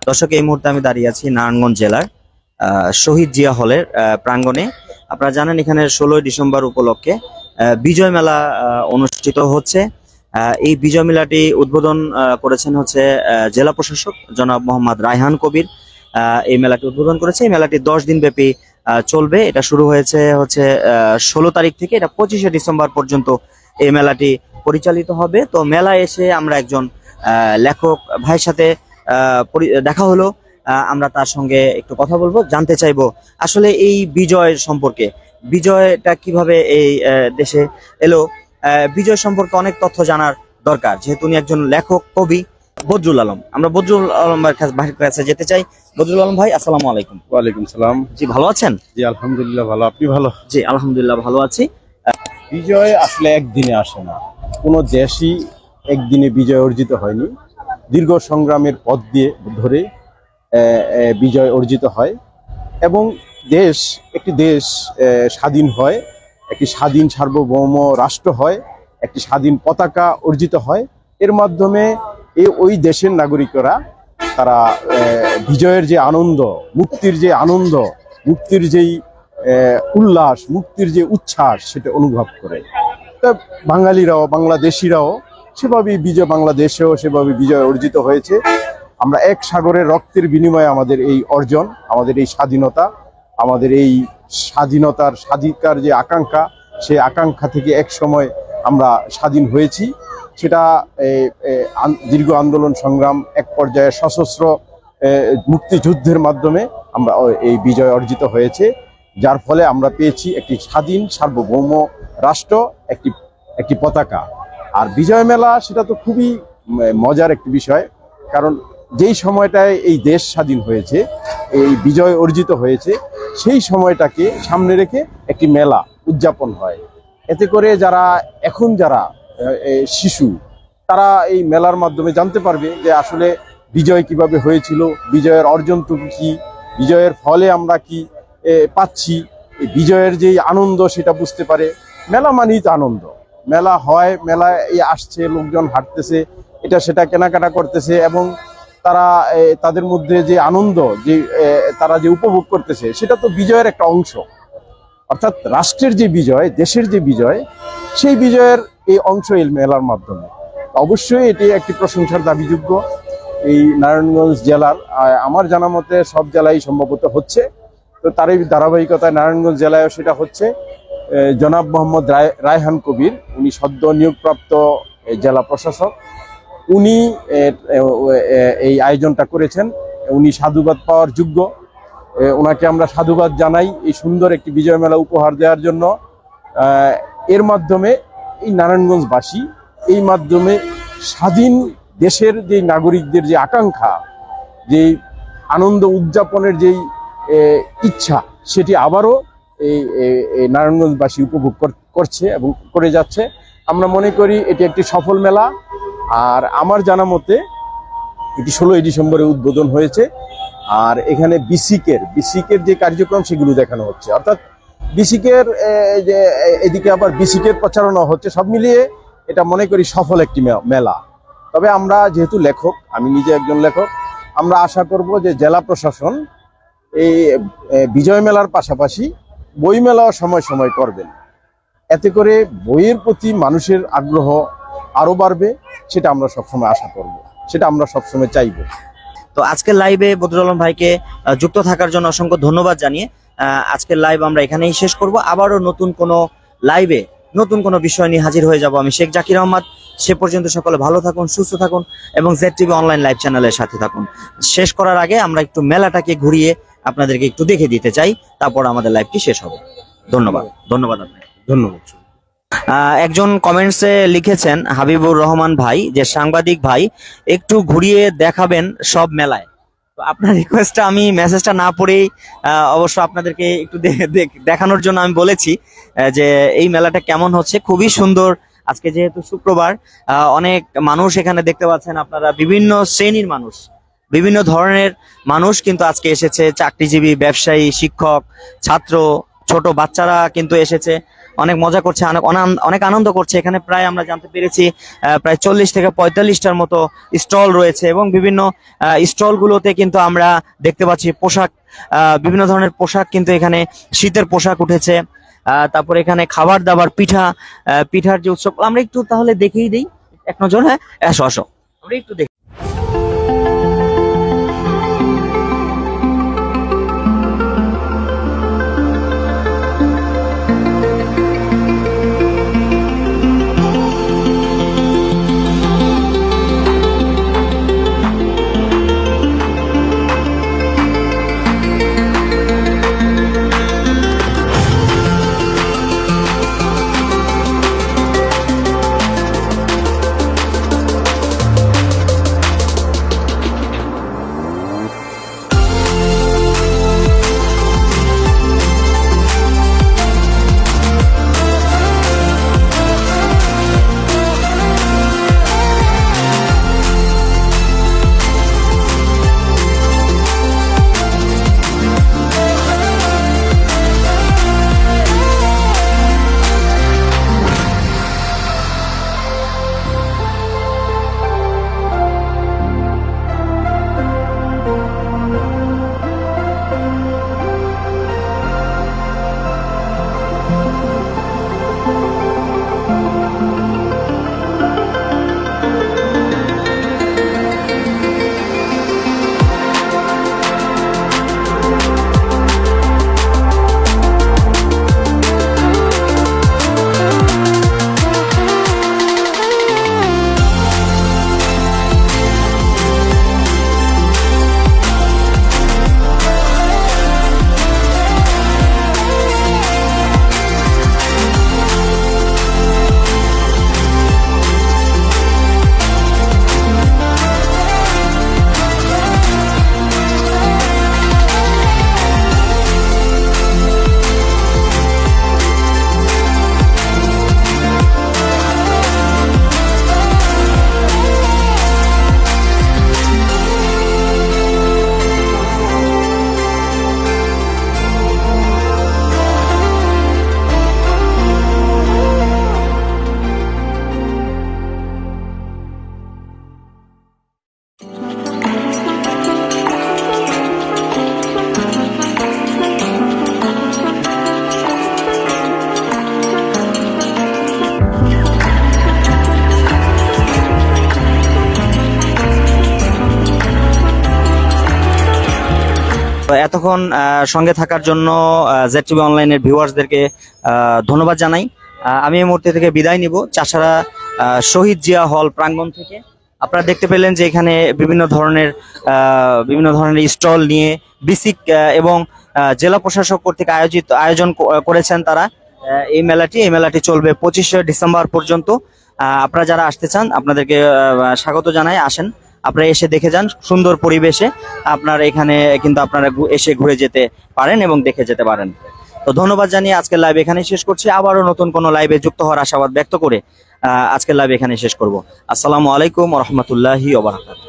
দর্শক, এই মুহূর্তে আমি দাঁড়িয়ে আছি নারায়ণগঞ্জ জেলার শহীদ জিয়া হলের প্রাঙ্গণে। আপনারা জানেন এখানে 16ই ডিসেম্বর উপলক্ষে বিজয় মেলা অনুষ্ঠিত হচ্ছে। এই বিজয় মেলাটি উদ্বোধন করেছেন হচ্ছে জেলা প্রশাসক জনাব মোহাম্মদ রায়হান কবির। এই মেলাটি উদ্বোধন করেছে। এই মেলাটি 10 দিন ব্যাপী চলবে। এটা শুরু হয়েছে হচ্ছে 16 তারিখ থেকে, এটা 25শে ডিসেম্বর পর্যন্ত এই মেলাটি পরিচালিত হবে। তো মেলায় এসে আমরা একজন লেখক ভাইয়ের সাথে দেখা হলো। আমরা তার সঙ্গে একটু কথা বলবো, জানতে চাইবো আসলে এই বিজয় সম্পর্কে, বিজয়টা কিভাবে এই দেশে এলো। বিজয় সম্পর্কে অনেক তথ্য জানার দরকার, যেহেতু উনি একজন লেখক কবি। বদরুল আলম, আমরা বদরুল আলম ভাইয়ের কাছে যেতে চাই। বদরুল আলম ভাই, আসসালামু আলাইকুম। ওয়ালাইকুম সালাম। জি, ভালো আছেন? জি আলহামদুলিল্লাহ ভালো, আপনি ভালো? জি আলহামদুলিল্লাহ ভালো আছি। বিজয় আসলে একদিনে আসে না, কোনো দেশই একদিনে বিজয় অর্জিত হয়নি। দীর্ঘ সংগ্রামের পথ দিয়ে ধরে বিজয় অর্জিত হয় এবং একটি দেশ স্বাধীন হয়, একটি স্বাধীন সার্বভৌম রাষ্ট্র হয়, একটি স্বাধীন পতাকা অর্জিত হয়। এর মাধ্যমে ওই দেশের নাগরিকরা তারা বিজয়ের যে আনন্দ, মুক্তির যে আনন্দ, মুক্তির যেই উল্লাস, মুক্তির যে উচ্ছ্বাস, সেটা অনুভব করে। তা বাঙালিরাও, বাংলাদেশিরাও সেভাবেই বাংলাদেশেও সেভাবে বিজয় অর্জিত হয়েছে। আমরা এক সাগরের রক্তের বিনিময়ে আমাদের এই অর্জন, আমাদের এই স্বাধীনতা, আমাদের এই স্বাধিকার যে আকাঙ্ক্ষা, সেই আকাঙ্ক্ষা থেকে এক সময় আমরা স্বাধীন হয়েছি। সেটা দীর্ঘ আন্দোলন সংগ্রাম, এক পর্যায়ে সশস্ত্র মুক্তিযুদ্ধের মাধ্যমে আমরা এই বিজয় অর্জিত হয়েছে, যার ফলে আমরা পেয়েছি একটি স্বাধীন সার্বভৌম রাষ্ট্র, একটি পতাকা। আর বিজয় মেলা সেটা তো খুবই মজার একটি বিষয়, কারণ যেই সময়টায় এই দেশ স্বাধীন হয়েছে, এই বিজয় অর্জিত হয়েছে, সেই সময়টাকে সামনে রেখে একটি মেলা উদযাপন হয়। এতে করে যারা শিশু, তারা এই মেলার মাধ্যমে জানতে পারবে যে আসলে বিজয় কিভাবে হয়েছিল, বিজয়ের অর্জনটুকু কি, বিজয়ের ফলে আমরা কি পাচ্ছি, বিজয়ের যেই আনন্দ সেটা বুঝতে পারে। মেলা মানেই তো আনন্দ। মেলা হয়, মেলায় আসছে লোকজন, হাঁটতেছে, এটা সেটা কেনাকাটা করতেছে এবং তারা তাদের মধ্যে যে আনন্দ, যে তারা যে উপভোগ করতেছে, সেটা তো বিজয়ের একটা অংশ। অর্থাৎ রাষ্ট্রের যে বিজয়, দেশের যে বিজয়, সেই বিজয়ের এই অংশ এই মেলার মাধ্যমে। অবশ্যই এটি একটি প্রশংসার দাবিযোগ্য। এই নারায়ণগঞ্জ জেলার, আমার জানা মতে সব জেলায় সম্ভবত হচ্ছে, তো তারই ধারাবাহিকতায় নারায়ণগঞ্জ জেলায়ও সেটা হচ্ছে। জনাব মোহাম্মদ রায়হান কবির, উনি সদ্য নিয়োগপ্রাপ্ত জেলা প্রশাসক, উনি এই আয়োজনটা করেছেন। উনি সাধুবাদ পাওয়ার যোগ্য, ওনাকে আমরা সাধুবাদ জানাই এই সুন্দর একটি বিজয় মেলা উপহার দেওয়ার জন্য। এর মাধ্যমে এই নারায়ণগঞ্জবাসী এই মাধ্যমে স্বাধীন দেশের যে নাগরিকদের যে আকাঙ্ক্ষা, যে আনন্দ উদযাপনের যেই ইচ্ছা, সেটি আবারও এই নারায়ণগঞ্জবাসী উপভোগ করছে এবং করে যাচ্ছে। আমরা মনে করি এটি একটি সফল মেলা। আর আমার জানা মতে এটি 16ই ডিসেম্বরে উদ্বোধন হয়েছে। আর এখানে বিসিকের যে কার্যক্রম, সেগুলো দেখানো হচ্ছে। অর্থাৎ বিসিকের যে এদিকে আবার বিসিকের প্রচারণা হচ্ছে। সব মিলিয়ে এটা মনে করি সফল একটি মেলা। তবে আমরা যেহেতু লেখক, আমি নিজে একজন লেখক, আমরা আশা করব যে জেলা প্রশাসন এই বিজয় মেলার পাশাপাশি বই মেলাও সময় সময় করবেন। এতে করে বইয়ের প্রতি মানুষের আগ্রহ আরো বাড়বে, সেটা আমরা সবসময় আশা করব, সেটা আমরা সবসময় চাইব। তো আজকের লাইভে বদরুল আলম ভাইকে যুক্ত থাকার জন্য অসংখ্য ধন্যবাদ জানিয়ে আজকের লাইভ আমরা এখানেই শেষ করব। আবারও নতুন কোনো লাইভে নতুন কোনো বিষয় নিয়ে হাজির হয়ে যাব আমি, শেখ জাকির আহমদ। সে পর্যন্ত সকলে ভালো থাকুন, সুস্থ থাকুন এবং ZTV অনলাইন লাইভ চ্যানেলের সাথে থাকুন। শেষ করার আগে আমরা একটু মেলাটাকে ঘুরিয়ে আপনাদেরকে একটু দেখে দিতে চাই, তারপর আমাদের লাইভটি শেষ হবে। ধন্যবাদ। ধন্যবাদ আপনাকে। ধন্যবাদ। একজন কমেন্টসে লিখেছেন হাবিবুর রহমান ভাই, যে সাংবাদিক ভাই একটু ঘুরিয়ে দেখাবেন সব মেলায়। তো আপনার রিকোয়েস্টটা আমি মেসেজটা না পড়েই অবশ্য আপনাদেরকে একটু দেখানোর জন্য আমি বলেছি যে এই মেলাটা কেমন হচ্ছে। খুবই সুন্দর। আজকে যেহেতু শুক্রবার, অনেক মানুষ এখানে দেখতে পাচ্ছেন আপনারা, বিভিন্ন শ্রেণীর মানুষ, বিভিন্ন ধরনের মানুষ কিন্তু আজকে এসেছে। চাকরিজীবী, ব্যবসায়ী, শিক্ষক, ছাত্র, ছোট বাচ্চারা কিন্তু এসেছে, অনেক মজা করছে, অনেক আনন্দ করছে। এখানে প্রায় আমরা জানতে পেরেছি প্রায় 40 থেকে 45টার মতো স্টল রয়েছে এবং বিভিন্ন স্টলগুলোতে কিন্তু আমরা দেখতে পাচ্ছি পোশাক, বিভিন্ন ধরনের পোশাক কিন্তু এখানে শীতের পোশাক উঠেছে। তারপর এখানে খাবার দাবার, পিঠার যে উৎসব, আমরা একটু তাহলে দেখেই দিই এক নজর। হ্যাঁ, আসো আসো, আমরা একটু দেখি। তো এতক্ষণ সঙ্গে থাকার জন্য ZTV অনলাইনের ভিউয়ার্সদেরকে ধন্যবাদ জানাই। আমি এই মুহূর্তে থেকে বিদায় নিব চাষারা শহীদ জিয়া হল প্রাঙ্গণ থেকে। আপনারা দেখতে পেলেন যে এখানে বিভিন্ন ধরনের স্টল নিয়ে বিসিক এবং জেলা প্রশাসক কর্তৃক আয়োজন করেছেন তারা। এই মেলাটি চলবে 25শে ডিসেম্বর পর্যন্ত। আপনারা যারা আসতে চান আপনাদেরকে স্বাগত জানাই, আসেন, আপনারা এসে দেখে যান সুন্দর পরিবেশে। আপনারা এখানে কিন্তু আপনারা এসে ঘুরে যেতে পারেন এবং দেখে যেতে পারেন। তো ধন্যবাদ জানিয়ে আজকের লাইভ এখানেই শেষ করছি। আবারও নতুন কোনো লাইভে যুক্ত হওয়ার আশাবাদ ব্যক্ত করে আজকের লাইভ এখানে শেষ করব। আসসালামু আলাইকুম ওয়া রাহমাতুল্লাহি ওয়া বারাকাতুহু।